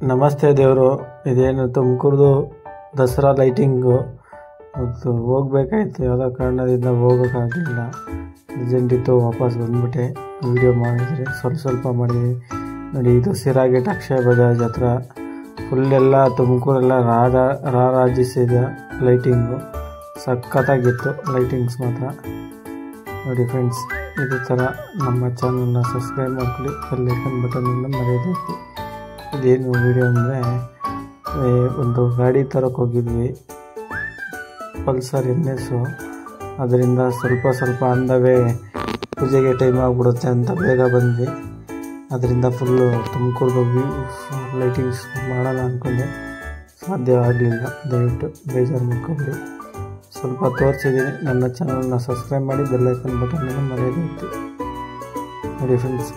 ನಮಸ್ತೆ ದೇವರು. ಇದೇನು ತುಮಕೂರ್ದು ದಸರಾ ಲೈಟಿಂಗು ಮತ್ತು ಹೋಗ್ಬೇಕಾಯ್ತು, ಯಾವುದೋ ಕಾರಣದಿಂದ ಹೋಗೋಕ್ಕಾಗಲಿಲ್ಲ. ಅರ್ಜೆಂಟ್ ಇತ್ತು, ವಾಪಸ್ ಬಂದುಬಿಟ್ಟೆ. ವೀಡಿಯೋ ಮಾಡಿದರೆ ಸ್ವಲ್ಪ ಮಾಡಿದ್ದೀನಿ ನೋಡಿ. ಇದು ಸಿರಾಗೇಟ್ ಅಕ್ಷಯ ಬಜಾಜ್ ಹತ್ರ ಫುಲ್ಲೆಲ್ಲ ತುಮಕೂರೆಲ್ಲ ರಾರಾಜಿಸಿದ ಲೈಟಿಂಗು. ಸಖತ್ತಾಗಿತ್ತು ಲೈಟಿಂಗ್ಸ್ ಮಾತ್ರ ನೋಡಿ ಫ್ರೆಂಡ್ಸ್. ಇದೇ ಥರ ನಮ್ಮ ಚಾನಲ್ನ ಸಬ್ಸ್ಕ್ರೈಬ್ ಮಾಡ್ಕೊಳ್ಳಿ, ಬೆಲ್ ಐಕಾನ್ ಬಟನನ್ನು ಮರೆಯಬೇಕು. ಇದೇನು ವಿಡಿಯೋ ಅಂದರೆ, ಒಂದು ಗಾಡಿ ತರಕ್ಕೆ ಹೋಗಿದ್ವಿ, ಪಲ್ಸರ್ NS. ಅದರಿಂದ ಸ್ವಲ್ಪ ಅಂದವೇ ಪೂಜೆಗೆ ಟೈಮ್ ಆಗಿಬಿಡುತ್ತೆ ಅಂತ ಬೇಗ ಬಂದ್ವಿ. ಅದರಿಂದ ಫುಲ್ಲು ತುಮಕೂರ್ದು ವ್ಯೂ ಲೈಟಿಂಗ್ಸ್ ಮಾಡೋಣ ಅಂದ್ಕೊಂಡೆ, ಸಾಧ್ಯ ಆಗಲಿಲ್ಲ. ದಯವಿಟ್ಟು ಬೇಜಾರು ಮಾಡ್ಕೊಬೇಡಿ. ಸ್ವಲ್ಪ ತೋರಿಸಿದ್ದೀನಿ. ನನ್ನ ಚಾನಲ್ನ ಸಬ್ಸ್ಕ್ರೈಬ್ ಮಾಡಿ, ಬೆಲ್ ಐಕಾನ್ ಬಟನನ್ನು ಮರೆಯಬೇಕು ನೋಡಿ ಫ್ರೆಂಡ್ಸ್.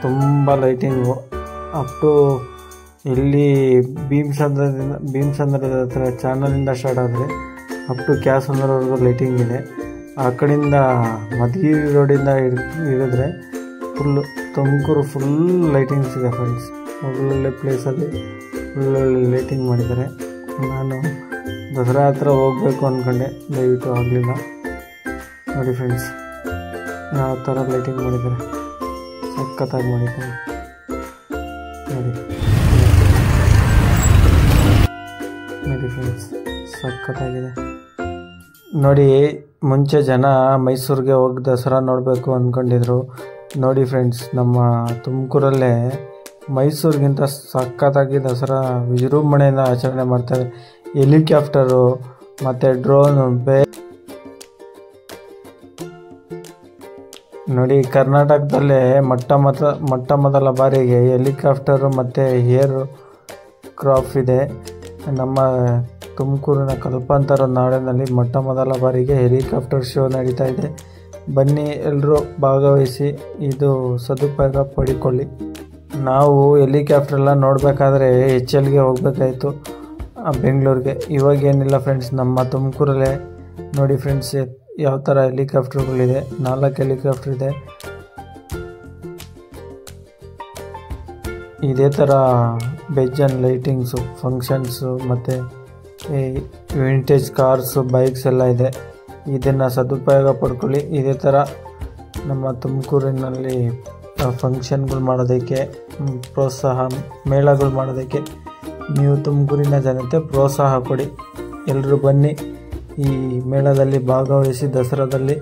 ತುಂಬ ಲೈಟಿಂಗು ಅಪ್ ಟು ಇಲ್ಲಿ ಭೀಮಸಂದ್ರದ ಹತ್ರ ಚಾನಲಿಂದ ಸ್ಟಾರ್ಟ್ ಆದರೆ ಅಪ್ ಟು ಕ್ಯಾಸಂದ್ರವರೆಗೂ ಲೈಟಿಂಗ್ ಇದೆ. ಆ ಕಡೆಯಿಂದ ಮಧುಗಿರಿ ರೋಡಿಂದ ಹಿಡಿದ್ರೆ ಫುಲ್ಲು ತುಮಕೂರು ಫುಲ್ ಲೈಟಿಂಗ್ಸ್ ಇದೆ ಫ್ರೆಂಡ್ಸ್. ಒಳ್ಳೊಳ್ಳೆ ಪ್ಲೇಸಲ್ಲಿ ಒಳ್ಳೊಳ್ಳೆ ಲೈಟಿಂಗ್ ಮಾಡಿದ್ದಾರೆ. ನಾನು ದಸರಾ ಹತ್ರ ಹೋಗಬೇಕು ಅಂದ್ಕೊಂಡೆ, ದಯವಿಟ್ಟು ಆಗಲಿಲ್ಲ ನೋಡಿ ಫ್ರೆಂಡ್ಸ್. ಯಾವ ಥರ ಲೈಟಿಂಗ್ ಮಾಡಿದ್ದಾರೆ, ಸಖತ್ತಾಗಿ ಮಾಡಿದ್ದಾರೆ ನೋಡಿ ಫ್ರೆಂಡ್ಸ್, ಸಖತ್ತಾಗಿದೆ ನೋಡಿ. ಮುಂಚೆ ಜನ ಮೈಸೂರಿಗೆ ಹೋಗಿ ದಸರಾ ನೋಡಬೇಕು ಅಂದ್ಕೊಂಡಿದ್ರು. ನೋಡಿ ಫ್ರೆಂಡ್ಸ್, ನಮ್ಮ ತುಮಕೂರಲ್ಲೇ ಮೈಸೂರಿಗಿಂತ ಸಖತ್ತಾಗಿ ದಸರಾ ವಿಜೃಂಭಣೆಯಿಂದ ಆಚರಣೆ ಮಾಡ್ತಾರೆ. ಹೆಲಿಕಾಪ್ಟರು ಮತ್ತು ಡ್ರೋನು ನೋಡಿ. ಕರ್ನಾಟಕದಲ್ಲೇ ಮೊಟ್ಟ ಮೊದಲ ಬಾರಿಗೆ ಹೆಲಿಕಾಪ್ಟರು ಮತ್ತು ಏರ್ ಕ್ರಾಫ್ಟ್ ಇದೆ. ನಮ್ಮ ತುಮಕೂರಿನ ಕಲ್ಪಾಂತರ ನಾಡಿನಲ್ಲಿ ಮೊಟ್ಟ ಮೊದಲ ಬಾರಿಗೆ ಹೆಲಿಕಾಪ್ಟರ್ ಶೋ ನಡೀತಾ ಇದೆ. ಬನ್ನಿ ಎಲ್ಲರೂ ಭಾಗವಹಿಸಿ ಇದು ಸದುಪಯೋಗ ಪಡಿಕೊಳ್ಳಿ. ನಾವು ಹೆಲಿಕಾಪ್ಟ್ರೆಲ್ಲ ನೋಡಬೇಕಾದ್ರೆ HLಗೆ ಹೋಗಬೇಕಾಯಿತು, ಬೆಂಗಳೂರಿಗೆ. ಇವಾಗೇನಿಲ್ಲ ಫ್ರೆಂಡ್ಸ್, ನಮ್ಮ ತುಮಕೂರಲ್ಲೇ ನೋಡಿ ಫ್ರೆಂಡ್ಸ್ ಯಾವ ಥರ ಹೆಲಿಕಾಪ್ಟರ್ಗಳಿದೆ. 4 ಹೆಲಿಕಾಪ್ಟರ್ ಇದೆ. ಇದೇ ಥರ ಬೆಜ್ಜನ್ ಲೈಟಿಂಗ್ಸು, ಫಂಕ್ಷನ್ಸು ಮತ್ತು ವಿಂಟೇಜ್ ಕಾರ್ಸು, ಬೈಕ್ಸ್ ಎಲ್ಲ ಇದೆ. ಇದನ್ನು ಸದುಪಯೋಗ ಪಡ್ಕೊಳ್ಳಿ. ಇದೇ ಥರ ನಮ್ಮ ತುಮಕೂರಿನಲ್ಲಿ ಫಂಕ್ಷನ್ಗಳು ಮಾಡೋದಕ್ಕೆ ಪ್ರೋತ್ಸಾಹ, ಮೇಳಗಳು ಮಾಡೋದಕ್ಕೆ ನೀವು ತುಮಕೂರಿನ ಜನತೆ ಪ್ರೋತ್ಸಾಹ ಕೊಡಿ. ಎಲ್ಲರೂ ಬನ್ನಿ, ಈ ಮೇಳದಲ್ಲಿ ಭಾಗವಹಿಸಿ ದಸರಾದಲ್ಲಿ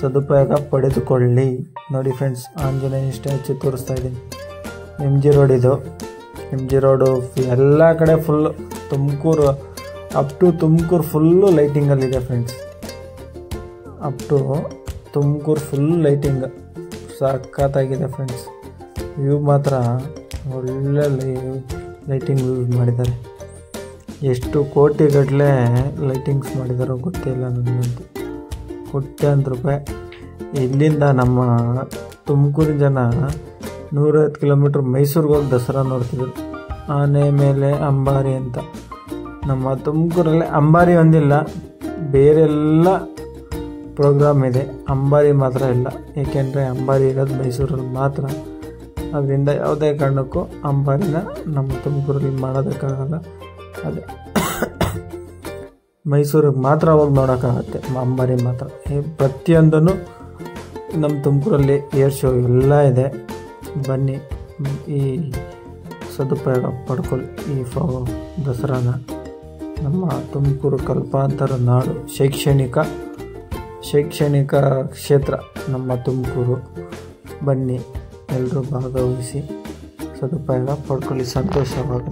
ಸದುಪಯೋಗ ಪಡೆದುಕೊಳ್ಳಿ ನೋಡಿ ಫ್ರೆಂಡ್ಸ್. ಆಂಜನೇಯ ಸ್ಟ್ಯಾಚು ತೋರಿಸ್ತಾ ಇದ್ದೀನಿ. MG ರೋಡ್ ಇದು. MG ರೋಡು ಎಲ್ಲ ಕಡೆ full Tumakuru up to Tumakuru full ಲೈಟಿಂಗಲ್ಲಿದೆ friends. Up to Tumakuru full lighting ಸಖತ್ತಾಗಿದೆ ಫ್ರೆಂಡ್ಸ್. ವ್ಯೂ ಮಾತ್ರ ಒಳ್ಳೆ ಲೈಟಿಂಗ್ ಯೂಸ್ ಮಾಡಿದ್ದಾರೆ. ಎಷ್ಟು ಕೋಟಿಗಟ್ಟಲೆ ಲೈಟಿಂಗ್ಸ್ ಮಾಡಿದಾರೋ ಗೊತ್ತಿಲ್ಲ ನನಗಂತೂ. ಕೋಟ್ಯಾಂತರ ರೂಪಾಯಿ. ಇಲ್ಲಿಂದ ನಮ್ಮ ತುಮಕೂರಿನ ಜನ 150 ಕಿಲೋಮೀಟ್ರ್ ಮೈಸೂರಿಗೆ ಹೋಗಿ ದಸರಾ ನೋಡ್ತಿದ್ರು. ಆನೆ ಮೇಲೆ ಅಂಬಾರಿ ಅಂತ. ನಮ್ಮ ತುಮಕೂರಲ್ಲಿ ಅಂಬಾರಿ ಒಂದಿಲ್ಲ, ಬೇರೆಲ್ಲ ಪ್ರೋಗ್ರಾಮ್ ಇದೆ, ಅಂಬಾರಿ ಮಾತ್ರ ಇಲ್ಲ. ಏಕೆಂದರೆ ಅಂಬಾರಿ ಇರೋದು ಮೈಸೂರಲ್ಲಿ ಮಾತ್ರ. ಅದರಿಂದ ಯಾವುದೇ ಕಾರಣಕ್ಕೂ ಅಂಬಾರಿನ ನಮ್ಮ ತುಮಕೂರಲ್ಲಿ ಮಾಡೋದಕ್ಕಾಗಲ್ಲ. ಅದೇ ಮೈಸೂರಿಗೆ ಮಾತ್ರ ಹೋಗಿ ನೋಡೋಕ್ಕಾಗತ್ತೆ ಅಂಬಾರಿ ಮಾತ್ರ. ಪ್ರತಿಯೊಂದೂ ನಮ್ಮ ತುಮಕೂರಲ್ಲಿ ಏರ್ ಶೋ ಎಲ್ಲ ಇದೆ. ಬನ್ನಿ, ಈ ಸದುಪಯೋಗ ಪಡ್ಕೊಳ್ಳಿ ಈ ದಸರಾನ. ನಮ್ಮ ತುಮಕೂರು ಕಲ್ಪಾಂತರ ನಾಡು, ಶೈಕ್ಷಣಿಕ ಕ್ಷೇತ್ರ ನಮ್ಮ ತುಮಕೂರು. ಬನ್ನಿ ಎಲ್ಲರೂ ಭಾಗವಹಿಸಿ ಸದುಪಯೋಗ ಪಡ್ಕೊಳ್ಳಿ. ಸಂತೋಷವಾಗಲಿ.